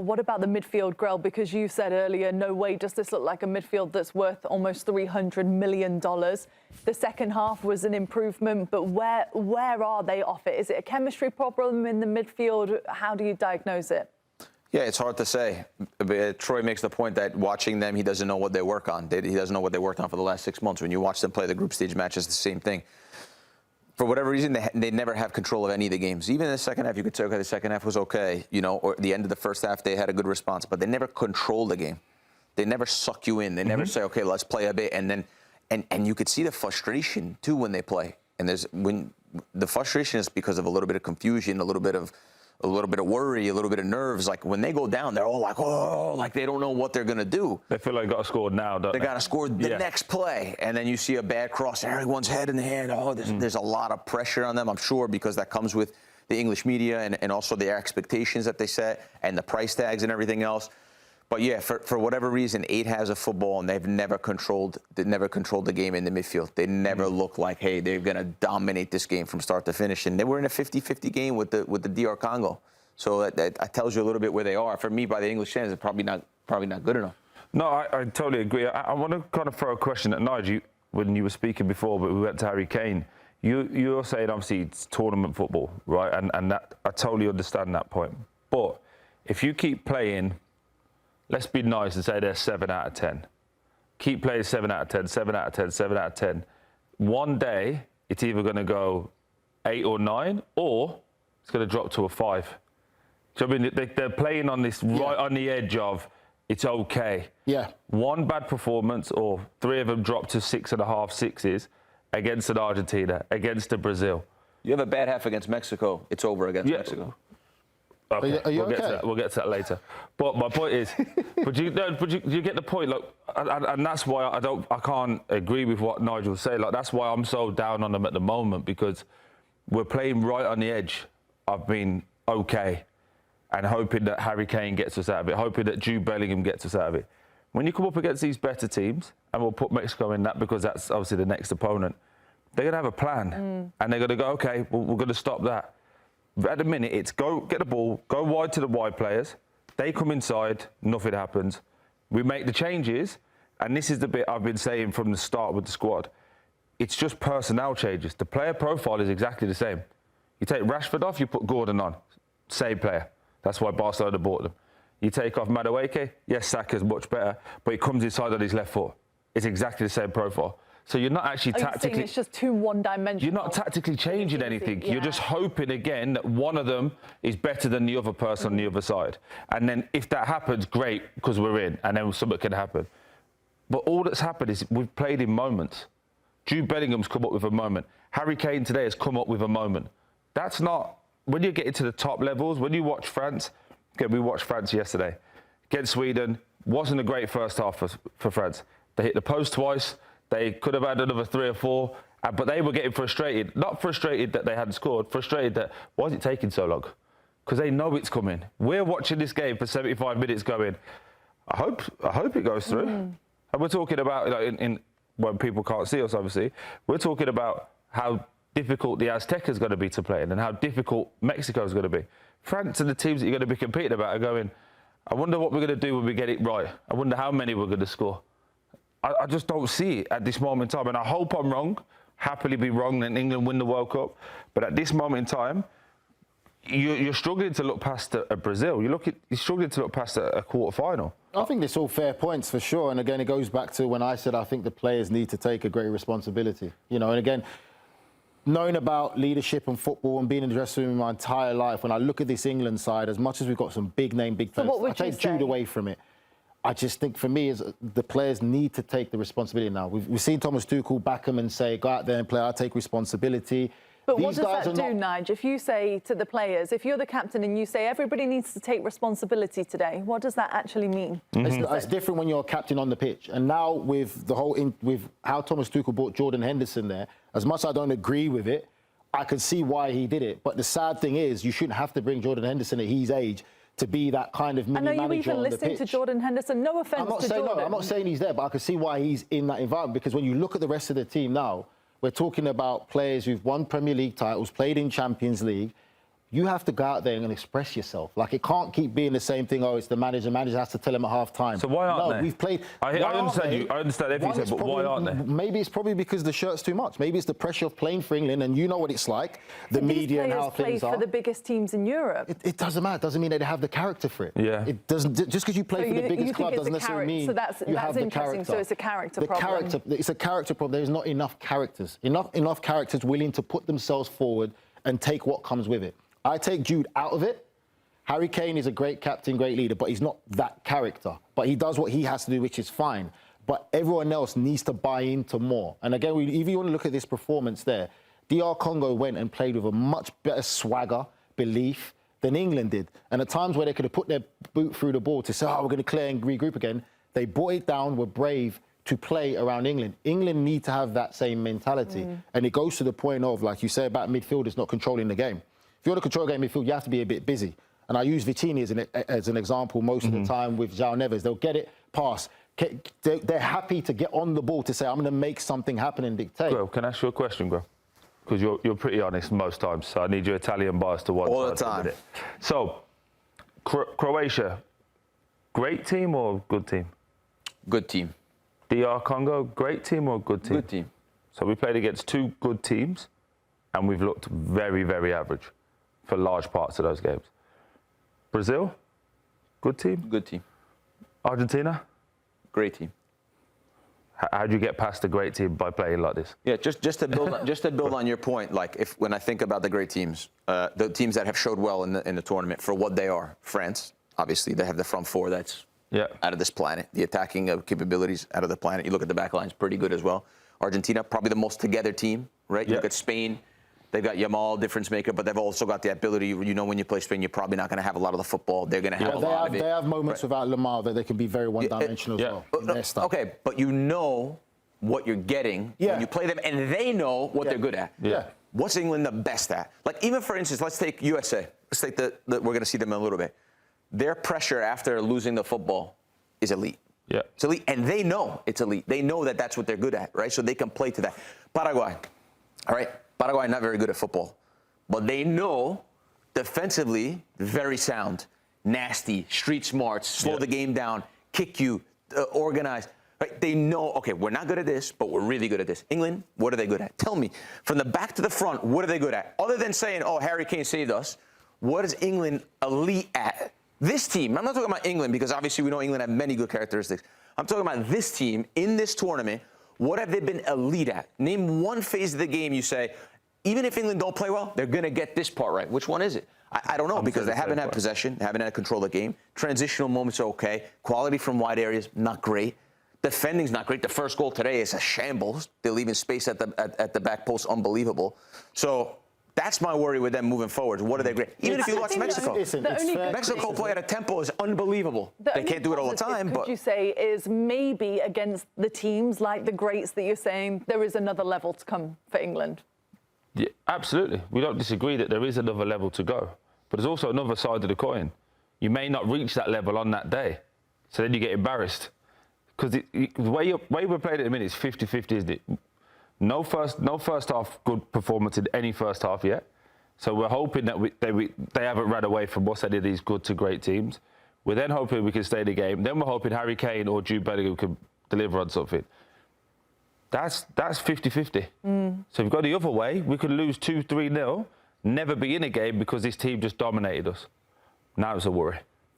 What about the midfield, Grell? Because you said earlier, no way does this look like a midfield that's worth almost $300 million. The second half was an improvement, but where are they off it? Is it a chemistry problem in the midfield? How do you diagnose it? Yeah, it's hard to say. Troy makes the point that watching them, he doesn't know what they work on. He doesn't know what they worked on for the last 6 months. When you watch them play the group stage matches, the same thing. For whatever reason, they never have control of any of the games. Even in the second half, you could say, okay, the second half was okay, you know, or the end of the first half, they had a good response, but they never control the game. They never suck you in. They never say, okay, let's play a bit. And then, and you could see the frustration, too, when they play. And the frustration is because of a little bit of confusion, a little bit of worry, a little bit of nerves. Like when they go down, they're all like, oh, like they don't know what they're going to do. They feel like they got to score now, don't they? They got to score the next play. And then you see a bad cross, everyone's head in the hand. Oh, there's a lot of pressure on them, I'm sure, because that comes with the English media and also their expectations that they set and the price tags and everything else. But yeah, for whatever reason, 8 has a football, and they've never controlled the game in the midfield. They never look like, hey, they're going to dominate this game from start to finish. And they were in a 50-50 game with the DR Congo. So that tells you a little bit where they are. For me, by the English standards, it's probably not good enough. No, I totally agree. I want to kind of throw a question at Nigel when you were speaking before, but we went to Harry Kane. You're saying, obviously, it's tournament football, right? And that I totally understand that point. But if you keep playing, let's be nice and say they're 7 out of 10. Keep playing 7 out of 10, 7 out of 10, 7 out of 10. One day, it's either going to go 8 or 9, or it's going to drop to a 5. So, I mean, they're playing on this right on the edge of it's okay. Yeah. One bad performance, or 3 of them drop to 6.5, 6s against an Argentina, against a Brazil. You have a bad half against Mexico, it's over against Mexico. Okay, are you we'll get to that later. But my point is, but you get the point. Like, and that's why I can't agree with what Nigel said. Like, that's why I'm so down on them at the moment, because we're playing right on the edge of being okay, and hoping that Harry Kane gets us out of it, hoping that Jude Bellingham gets us out of it. When you come up against these better teams, and we'll put Mexico in that because that's obviously the next opponent, they're going to have a plan, and they're going to go, okay, well, we're going to stop that. At the minute, it's go get the ball, go wide to the wide players. They come inside, nothing happens. We make the changes, and this is the bit I've been saying from the start with the squad. It's just personnel changes. The player profile is exactly the same. You take Rashford off, you put Gordon on. Same player. That's why Barcelona bought them. You take off Madueke, yes, Saka's much better, but he comes inside on his left foot. It's exactly the same profile. So you're not actually tactically... It's just too one-dimensional. You're not tactically changing anything. Yeah. You're just hoping, again, that one of them is better than the other person on the other side. And then if that happens, great, because we're in, and then something can happen. But all that's happened is we've played in moments. Jude Bellingham's come up with a moment. Harry Kane today has come up with a moment. That's not... When you get into the top levels, when you watch France... Okay, we watched France yesterday. Against Sweden, wasn't a great first half for France. They hit the post twice. They could have had another 3 or 4, but they were getting frustrated. Not frustrated that they hadn't scored, frustrated that, why is it taking so long? Because they know it's coming. We're watching this game for 75 minutes going, I hope it goes through. And we're talking about, like, when people can't see us, obviously, we're talking about how difficult the Azteca is going to be to play in and how difficult Mexico is going to be. France and the teams that you're going to be competing about are going, I wonder what we're going to do when we get it right. I wonder how many we're going to score. I just don't see it at this moment in time. And I hope I'm wrong, happily be wrong, and England win the World Cup. But at this moment in time, you're struggling to look past a Brazil. You're struggling to look past a quarter-final. I think it's all fair points for sure. And again, it goes back to when I said I think the players need to take a great responsibility. You know, and again, knowing about leadership and football and being in the dressing room my entire life, when I look at this England side, as much as we've got some big players, I take Jude away from it. I just think, for me, is the players need to take the responsibility now. We've seen Thomas Tuchel back him and say, go out there and play, I'll take responsibility. But what does that do, Nige? If you say to the players, if you're the captain and you say everybody needs to take responsibility today, what does that actually mean? It's different when you're a captain on the pitch. And now with the whole, with how Thomas Tuchel brought Jordan Henderson there, as much as I don't agree with it, I can see why he did it. But the sad thing is, you shouldn't have to bring Jordan Henderson at his age to be that kind of mini manager on the pitch. I know you even listening to Jordan Henderson. No offence to Jordan. No, I'm not saying he's there, but I can see why he's in that environment. Because when you look at the rest of the team now, we're talking about players who've won Premier League titles, played in Champions League. you have to go out there and express yourself. Like, it can't keep being the same thing. Oh, it's the manager. Manager has to tell him at half time. So why aren't they? We've played. I understand you. I understand everything you said, but why aren't they? Maybe it's probably because the shirt's too much. Maybe it's the pressure of playing for England, and you know what it's like, the media and how things are. These players play for the biggest teams in Europe. It doesn't matter. It doesn't mean that they have the character for it. Yeah. It doesn't. Just because you play for the biggest club doesn't necessarily mean so that's you have the interesting. character. So it's a character problem. It's a character problem. There's not enough characters. Enough characters willing to put themselves forward and take what comes with it. I take Jude out of it. Harry Kane is a great captain, great leader, but he's not that character. But he does what he has to do, which is fine. But everyone else needs to buy into more. And again, if you want to look at this performance there, DR Congo went and played with a much better swagger, belief than England did. And at times where they could have put their boot through the ball to say, oh, we're going to clear and regroup again, they brought it down, were brave to play around England. England need to have that same mentality. And it goes to the point of, like you say about midfielders not controlling the game. If you want to control the game midfield, you have to be a bit busy. And I use Vicini as an example most of the time with João Neves. They'll get it, pass. They're happy to get on the ball to say, I'm going to make something happen and dictate. Well, can I ask you a question, Graham? Because you're pretty honest most times, so I need your Italian bias to one side. All the time. So, Croatia, great team or good team? Good team. DR Congo, great team or good team? Good team. So we played against two good teams, and we've looked very, very average for large parts of those games. Brazil, good team? Good team. Argentina? Great team. How do you get past a great team by playing like this? Yeah, just to build on your point, like when I think about the great teams, the teams that have showed well in the tournament for what they are. France, obviously, they have the front four that's out of this planet. The attacking capabilities out of the planet. You look at the back lines, pretty good as well. Argentina, probably the most together team, right? You look at Spain. They've got Yamal, difference maker, but they've also got the ability, you know, when you play Spain, you're probably not going to have a lot of the football. They're going to have a lot of it. They have moments without Lamar that they can be very one-dimensional as well. Okay, but you know what you're getting when you play them, and they know what they're good at. What's England the best at? Like, even for instance, let's take USA. Let's take we're going to see them in a little bit. Their pressure after losing the football is elite. Yeah. It's elite, and they know it's elite. They know that that's what they're good at, right? So they can play to that. Paraguay, all right? Paraguay not very good at football, but they know defensively very sound, nasty, street smarts, slow the game down, kick you, organized. Right? They know, okay, we're not good at this, but we're really good at this. England, what are they good at? Tell me, from the back to the front, what are they good at? Other than saying, oh, Harry Kane saved us, what is England elite at? This team, I'm not talking about England because obviously we know England have many good characteristics. I'm talking about this team in this tournament. What have they been elite at? Name one phase of the game you say, even if England don't play well, they're going to get this part right. Which one is it? I don't know, because they haven't had possession, haven't had control of the game. Transitional moments are okay. Quality from wide areas, not great. Defending's not great. The first goal today is a shambles. They're leaving space at the back post, unbelievable. So that's my worry with them moving forward. What are they great? Even if you watch Mexico. Mexico play at a tempo is unbelievable. They can't do it all the time. But you say is maybe against the teams like the greats that you're saying, there is another level to come for England. Yeah, absolutely. We don't disagree that there is another level to go. But there's also another side of the coin. You may not reach that level on that day. So then you get embarrassed. Because the way we're playing at the minute is 50-50, isn't it? No first half good performance in any first half yet. So we're hoping that they haven't run away from what's any of these good to great teams. We're then hoping we can stay in the game. Then we're hoping Harry Kane or Jude Bellingham can deliver on something. That's 50-50. So if we go the other way, we could lose 2-3-0, never be in a game because this team just dominated us. Now it's a worry.